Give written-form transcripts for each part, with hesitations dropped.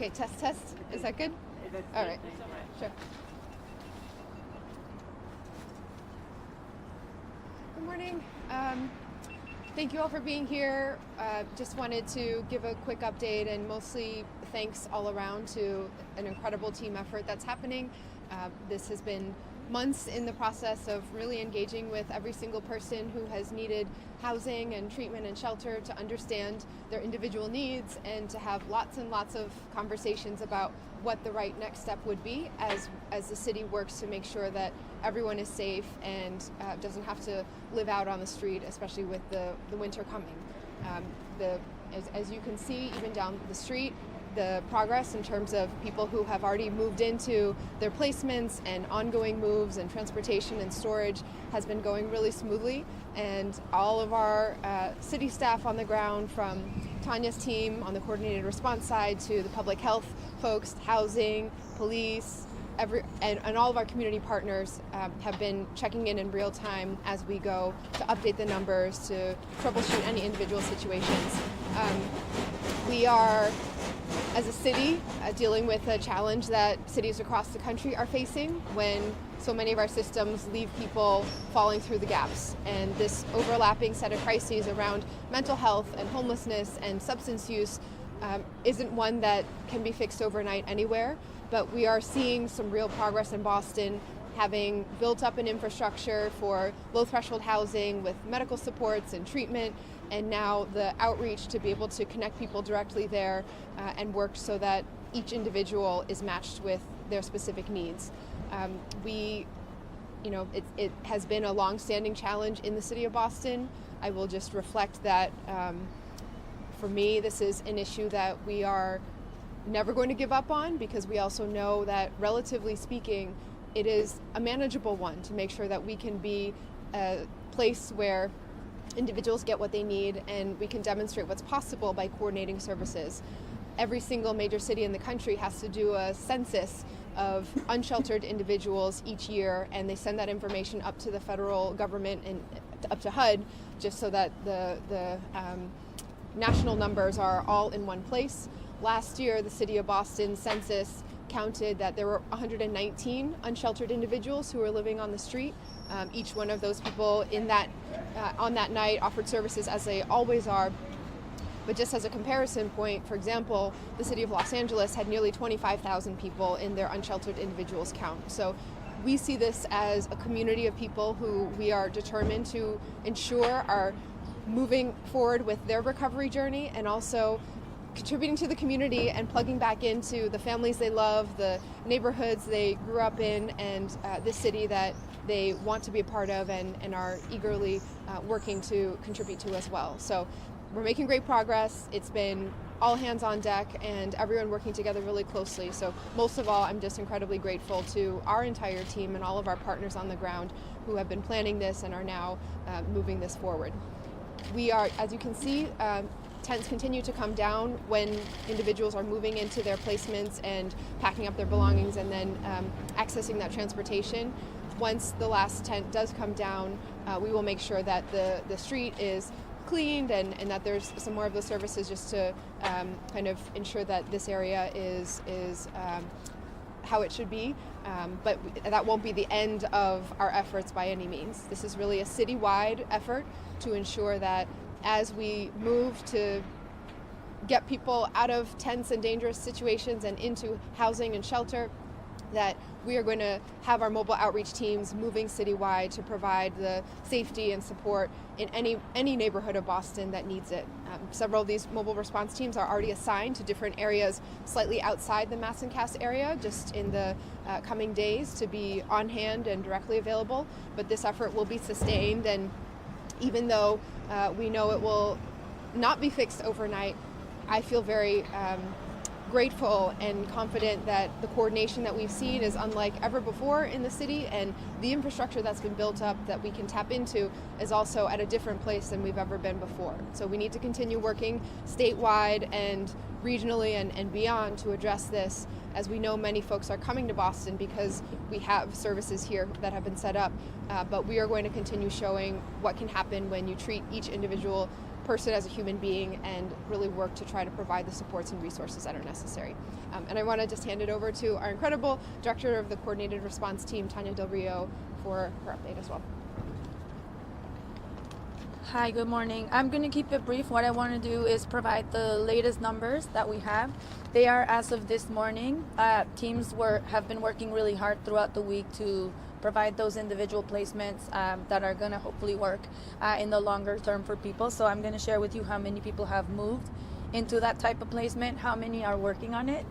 Okay, test. Is that good? All right. Sure. Good morning. Thank you all for being here. Just wanted to give a quick update and mostly thanks all around to an incredible team effort that's happening. This has been months in the process of really engaging with every single person who has needed housing and treatment and shelter to understand their individual needs and to have lots and lots of conversations about what the right next step would be as the city works to make sure that everyone is safe and doesn't have to live out on the street, especially with the winter coming. As you can see, even down the street, the progress in terms of people who have already moved into their placements and ongoing moves and transportation and storage has been going really smoothly. And all of our city staff on the ground, from Tanya's team on the coordinated response side to the public health folks, housing, police, and all of our community partners have been checking in real time as we go to update the numbers, to troubleshoot any individual situations. We are, as a city, dealing with a challenge that cities across the country are facing when so many of our systems leave people falling through the gaps. And this overlapping set of crises around mental health and homelessness and substance use isn't one that can be fixed overnight anywhere, but we are seeing some real progress in Boston, having built up an infrastructure for low-threshold housing with medical supports and treatment, and now the outreach to be able to connect people directly there and work so that each individual is matched with their specific needs. It has been a long-standing challenge in the city of Boston. I will just reflect that for me, this is an issue that we are never going to give up on, because we also know that, relatively speaking, it is a manageable one to make sure that we can be a place where individuals get what they need and we can demonstrate what's possible by coordinating services. Every single major city in the country has to do a census of unsheltered individuals each year, and they send that information up to the federal government and up to HUD, just so that the national numbers are all in one place. Last year, the city of Boston census counted that there were 119 unsheltered individuals who were living on the street. Each one of those people on that night offered services, as they always are. But just as a comparison point, for example, the city of Los Angeles had nearly 25,000 people in their unsheltered individuals count. So we see this as a community of people who we are determined to ensure are moving forward with their recovery journey, and also contributing to the community and plugging back into the families they love, the neighborhoods they grew up in, and this city that they want to be a part of and are eagerly working to contribute to as well. So we're making great progress. It's been all hands on deck and everyone working together really closely. So most of all, I'm just incredibly grateful to our entire team and all of our partners on the ground who have been planning this and are now moving this forward. We are, as you can see, tents continue to come down when individuals are moving into their placements and packing up their belongings and then accessing that transportation. Once the last tent does come down, we will make sure that the street is cleaned and that there's some more of those services, just to kind of ensure that this area is how it should be. But that won't be the end of our efforts by any means. This is really a citywide effort to ensure that as we move to get people out of tense and dangerous situations and into housing and shelter, that we are going to have our mobile outreach teams moving citywide to provide the safety and support in any neighborhood of Boston that needs it. Several of these mobile response teams are already assigned to different areas slightly outside the Massancast area, just in the coming days, to be on hand and directly available. But this effort will be sustained, and even though we know it will not be fixed overnight, I feel very grateful and confident that the coordination that we've seen is unlike ever before in the city, and the infrastructure that's been built up that we can tap into is also at a different place than we've ever been before. So we need to continue working statewide and regionally and beyond to address this, as we know many folks are coming to Boston because we have services here that have been set up, but we are going to continue showing what can happen when you treat each individual person as a human being and really work to try to provide the supports and resources that are necessary. And I want to just hand it over to our incredible director of the Coordinated Response Team, Tanya Del Rio, for her update as well. Hi, good morning. I'm going to keep it brief. What I want to do is provide the latest numbers that we have. They are as of this morning. Teams have been working really hard throughout the week to provide those individual placements that are going to hopefully work in the longer term for people. So I'm going to share with you how many people have moved into that type of placement, how many are working on it.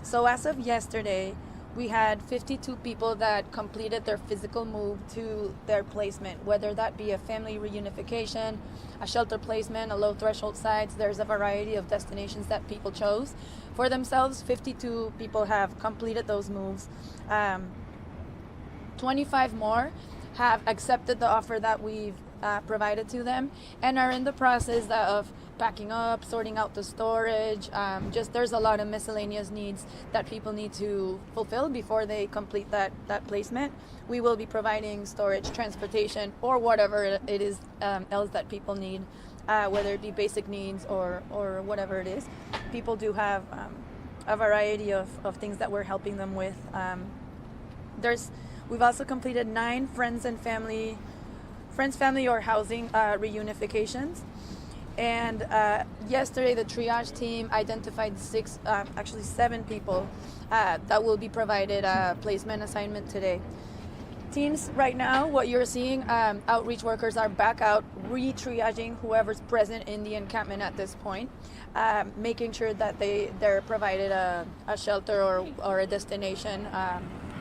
So as of yesterday, we had 52 people that completed their physical move to their placement, whether that be a family reunification, a shelter placement, a low threshold sites. There's a variety of destinations that people chose for themselves. 52 people have completed those moves. 25 more have accepted the offer that we've provided to them and are in the process of packing up, sorting out the storage. Just there's a lot of miscellaneous needs that people need to fulfill before they complete that placement. We will be providing storage, transportation, or whatever it is else that people need, whether it be basic needs or whatever it is. People do have a variety of things that we're helping them with. We've also completed 9 friends, family, or housing reunifications. And yesterday, the triage team identified 7 people that will be provided a placement assignment today. Teams, right now, what you're seeing, outreach workers are back out re-triaging whoever's present in the encampment at this point, making sure that they're provided a shelter or a destination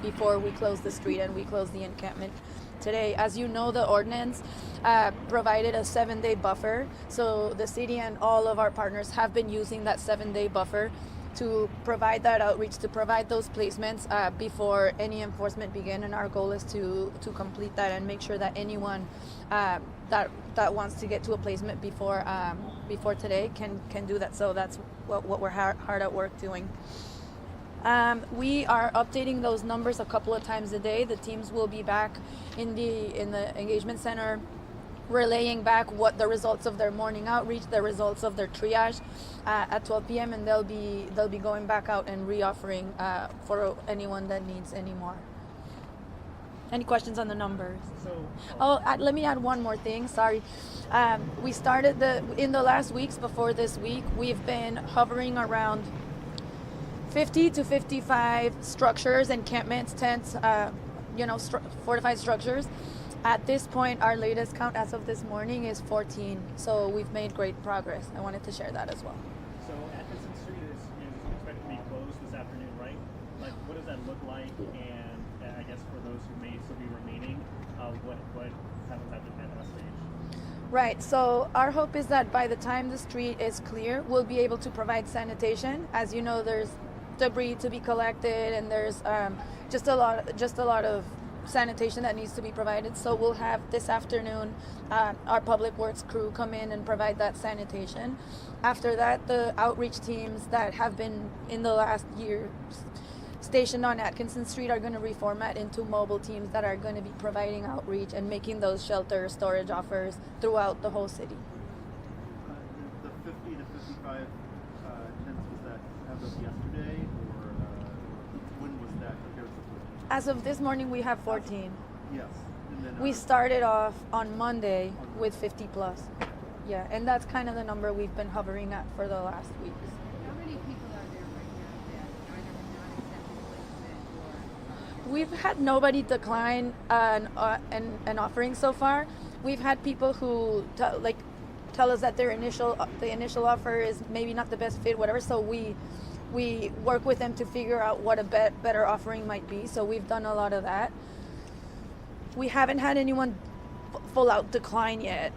before we close the street and we close the encampment today. As you know, the ordinance provided a 7-day buffer, so the city and all of our partners have been using that 7-day buffer to provide that outreach, to provide those placements before any enforcement begin. And our goal is to complete that and make sure that anyone that wants to get to a placement before today can do that. So that's what we're hard at work doing. We are updating those numbers a couple of times a day. The teams will be back in the engagement center, relaying back what the results of their morning outreach, the results of their triage at 12 p.m. and they'll be going back out and re-offering for anyone that needs any more. Any questions on the numbers? Let me add one more thing. Sorry. We started in the last weeks before this week, we've been hovering around 50 to 55 structures, encampments, tents, fortified structures. At this point, our latest count as of this morning is 14. So we've made great progress. I wanted to share that as well. So Atkinson Street is expected to be closed this afternoon, right? Like, what does that look like? And I guess for those who may still be remaining, what happens at that stage? Right. So our hope is that by the time the street is clear, we'll be able to provide sanitation. As you know, there's debris to be collected, and there's just a lot of sanitation that needs to be provided. So we'll have this afternoon our public works crew come in and provide that sanitation. After that, the outreach teams that have been in the last year stationed on Atkinson Street are going to reformat into mobile teams that are going to be providing outreach and making those shelter storage offers throughout the whole city. The 50 to 55 tents, was that as of yesterday, or when was that compared to 14? As of this morning, we have 14. Yes. And then, We started off on Monday with 50 plus. Yeah, and that's kind of the number we've been hovering at for the last weeks. How many people are there right now that either have not accepted placement or? We've had nobody decline an offering so far. We've had people who tell us that the initial offer is maybe not the best fit, whatever. So we work with them to figure out what a better offering might be. So we've done a lot of that. We haven't had anyone full out decline yet.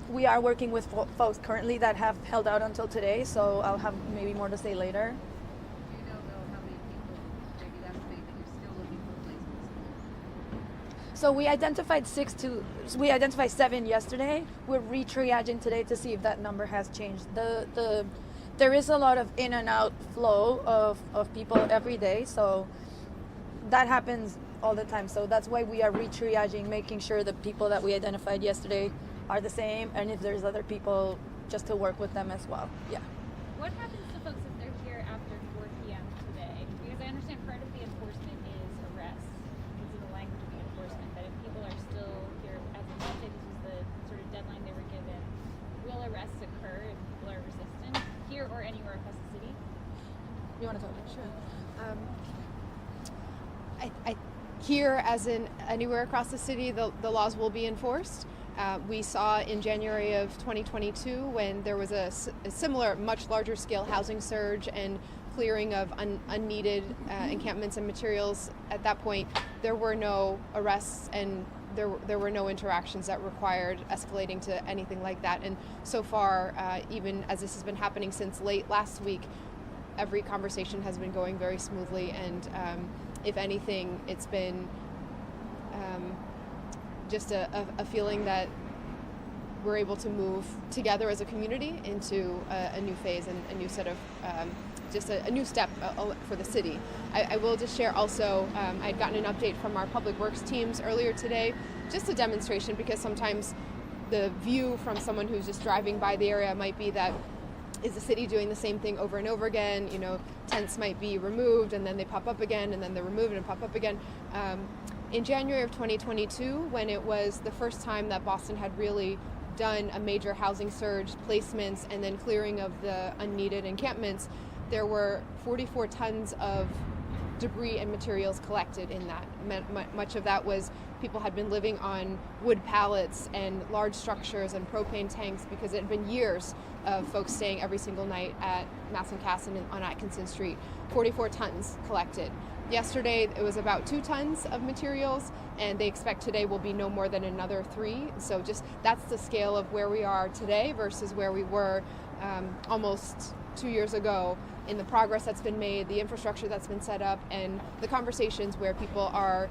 We are working with folks currently that have held out until today, so I'll have maybe more to say later. Do you know though how many people maybe that's made that you're still looking for placements? So we identified 7 yesterday. We're re-triaging today to see if that number has changed. The there is a lot of in and out flow of people every day, so that happens all the time. So that's why we are re-triaging, making sure the people that we identified yesterday are the same, and if there's other people, just to work with them as well. Yeah. What happens to folks if they're here after 4 p.m. today? Because I understand part of the enforcement is arrest. This is the language of the enforcement, that if people are still here, as in let's say this was the sort of deadline they were given, will arrests occur if people are resistant here or anywhere across the city? You want to talk? Sure. I here, as in anywhere across the city, the laws will be enforced. We saw in January of 2022 when there was a similar, much larger scale housing surge and clearing of unneeded encampments and materials. At that point, there were no arrests and there were no interactions that required escalating to anything like that. And so far, even as this has been happening since late last week, every conversation has been going very smoothly, and if anything, it's been just a feeling that we're able to move together as a community into a new phase and a new set of just a new step for the city. I will just share also, I'd gotten an update from our public works teams earlier today, just a demonstration, because sometimes the view from someone who's just driving by the area might be that, is the city doing the same thing over and over again? You know, tents might be removed and then they pop up again, and then they're removed and pop up again. In January of 2022, when it was the first time that Boston had really done a major housing surge, placements, and then clearing of the unneeded encampments, there were 44 tons of debris and materials collected in that. Much of that was people had been living on wood pallets and large structures and propane tanks, because it had been years of folks staying every single night at Mass and Cass and on Atkinson Street. 44 tons collected. Yesterday it was about 2 tons of materials, and they expect today will be no more than another 3. So just that's the scale of where we are today versus where we were almost 2 years ago, in the progress that's been made, the infrastructure that's been set up, and the conversations where people are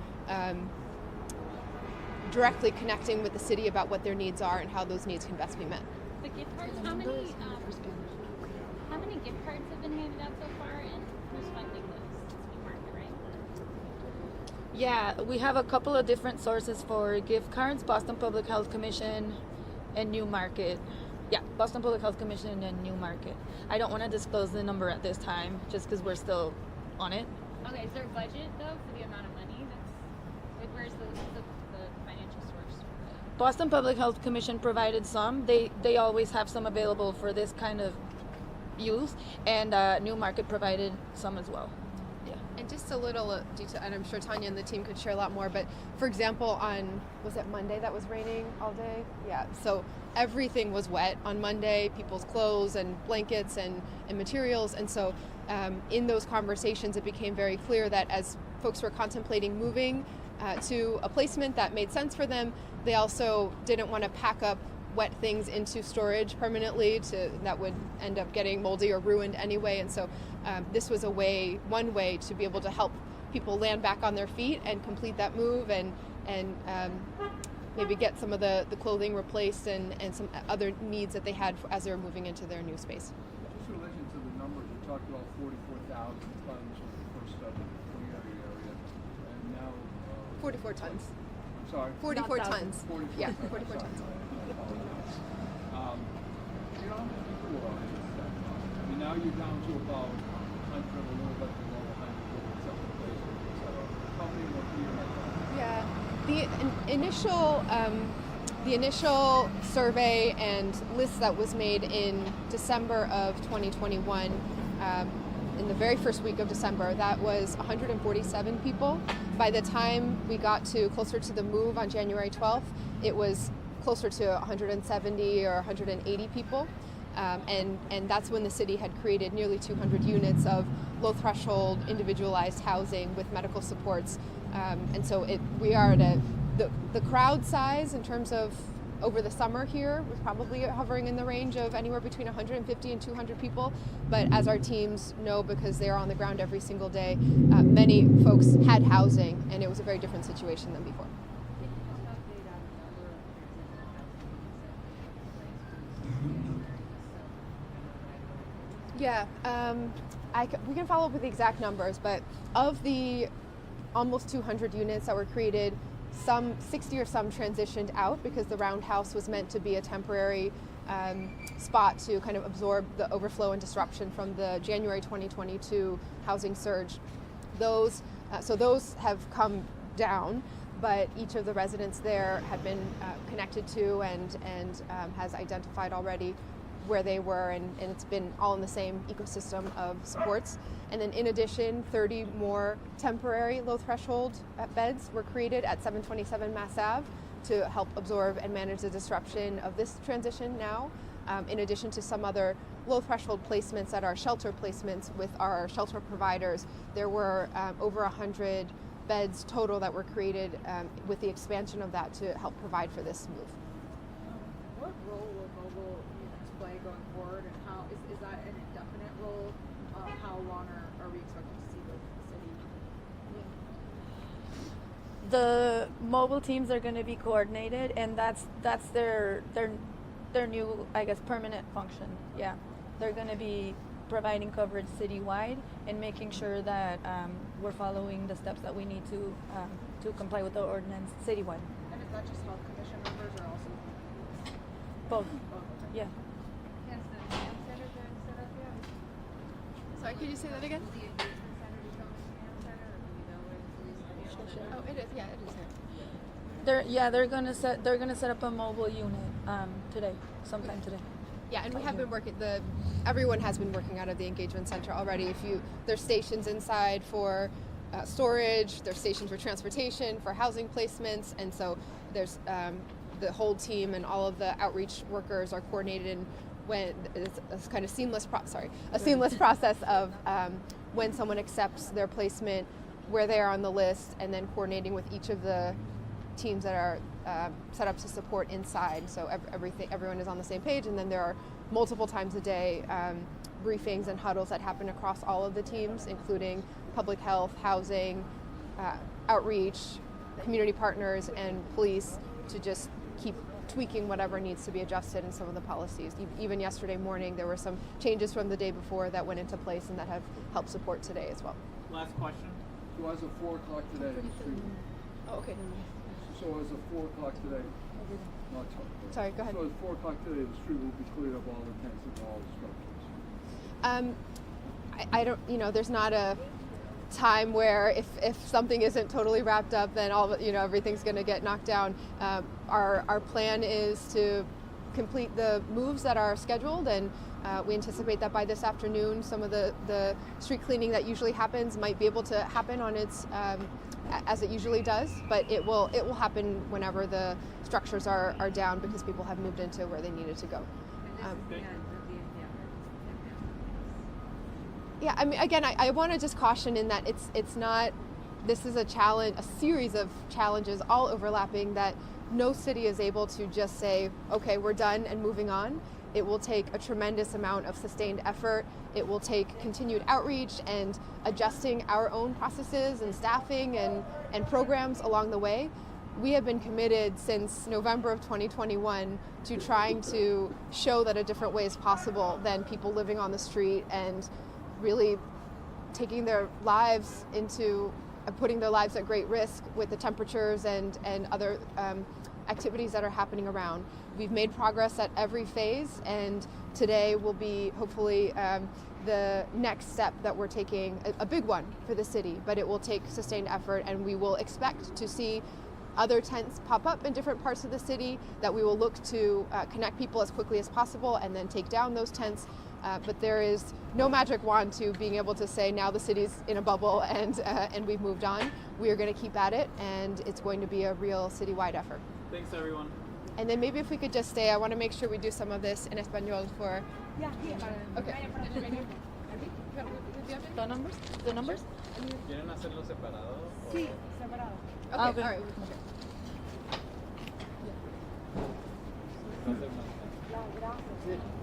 directly connecting with the city about what their needs are and how those needs can best be met. The gift cards, how many gift cards have been handed out so far, and who's funding those? City Market, right? Yeah, we have a couple of different sources for gift cards: Boston Public Health Commission and New Market. Yeah, Boston Public Health Commission and New Market. I don't want to disclose the number at this time, just because we're still on it. Okay, is there a budget though for the amount of money that's, like, where's the financial source for the... Boston Public Health Commission provided some. They always have some available for this kind of use, and New Market provided some as well. Yeah. And just a little detail, and I'm sure Tanya and the team could share a lot more, but for example, was it Monday that was raining all day? Yeah, so everything was wet on Monday, people's clothes and blankets and materials, and so in those conversations it became very clear that as folks were contemplating moving to a placement that made sense for them, they also didn't want to pack up wet things into storage permanently that would end up getting moldy or ruined anyway. And so this was one way to be able to help people land back on their feet and complete that move, and maybe get some of the clothing replaced and some other needs that they had as they were moving into their new space. Just in relation to the numbers, we talked about 44,000 tons when we first started coming out of the area, and now 44 tons. I'm sorry. 44 tons. 44 Yeah, tons. 44 Sorry. tons. I apologize. You know how many people are in this stuff? I mean, now you're down to about 100, a little bit below 100 people in some places, etc. How many more here right now? Yeah, the initial survey and list that was made in December of 2021, in the very first week of December, that was 147 people. By the time we got closer to the move on January 12th, it was closer to 170 or 180 people. And that's when the city had created nearly 200 units of low threshold individualized housing with medical supports. And so we are at the crowd size in terms of over the summer here was probably hovering in the range of anywhere between 150 and 200 people. But as our teams know, because they're on the ground every single day, many folks had housing, and it was a very different situation than before. Yeah, we can follow up with the exact numbers, but of the almost 200 units that were created, some 60 or some transitioned out because the roundhouse was meant to be a temporary spot to kind of absorb the overflow and disruption from the January 2022 housing surge. Those have come down, but each of the residents there have been connected to and has identified already where they were, and it's been all in the same ecosystem of supports. And then in addition, 30 more temporary low threshold beds were created at 727 Mass Ave to help absorb and manage the disruption of this transition now, in addition to some other low threshold placements at our shelter placements with our shelter providers. There were over 100 beds total that were created with the expansion of that to help provide for this move. What role will mobile units play going forward, and how is that an indefinite role? How long are we expected to see those in the city? The mobile teams are going to be coordinated, and that's their new, I guess, permanent function. Yeah, they're going to be providing coverage citywide and making sure that we're following the steps that we need to comply with the ordinance citywide. And is that just health commission members, or also Both. both? Yeah. Has the command center been set up yet? Sorry, could you say that again? Will the engagement center become a command center, or do we know where the police are? Oh, it is. Yeah, it is here. They're gonna set up a mobile unit today, sometime today. Yeah, and we have been working. Everyone has been working out of the engagement center already. There's stations inside for storage. There's stations for transportation, for housing placements, and so there's the whole team and all of the outreach workers are coordinated in when it's kind of seamless process of when someone accepts their placement, where they are on the list, and then coordinating with each of the teams that are set up to support inside. So everyone is on the same page, and then there are multiple times a day briefings and huddles that happen across all of the teams, including public health, housing, outreach, community partners, and police, to just keep tweaking whatever needs to be adjusted in some of the policies. Even yesterday morning, there were some changes from the day before that went into place and that have helped support today as well. Last question. So as of 4 o'clock today, the street. Oh, okay. So as of 4 o'clock today. No, Sorry, go ahead. So at 4 o'clock today, the street will be cleared of all the tents and all the structures. I don't, there's not a time where if something isn't totally wrapped up, then everything's going to get knocked down. Our plan is to complete the moves that are scheduled, and we anticipate that by this afternoon, some of the street cleaning that usually happens might be able to happen on its as it usually does, but it will happen whenever the structures are down, because people have moved into where they needed to go. Yeah, I mean, again, I want to just caution in that it's not. This is a challenge, a series of challenges, all overlapping, that no city is able to just say, okay, we're done and moving on. It will take a tremendous amount of sustained effort. It will take continued outreach and adjusting our own processes and staffing and programs along the way. We have been committed since November of 2021 to trying to show that a different way is possible than people living on the street and really taking their lives putting their lives at great risk with the temperatures and other activities that are happening around. We've made progress at every phase, and today will be hopefully the next step that we're taking, a big one for the city, but it will take sustained effort, and we will expect to see other tents pop up in different parts of the city that we will look to connect people as quickly as possible and then take down those tents. But there is no magic wand to being able to say now the city's in a bubble and we've moved on. We are going to keep at it, and it's going to be a real citywide effort. Thanks, everyone. And then maybe if we could just stay, I want to make sure we do some of this in Espanol for... Yeah. Okay. The numbers? ¿Quieren hacerlo separado? Sí, separado. Okay, Okay. all right. Okay. Gracias.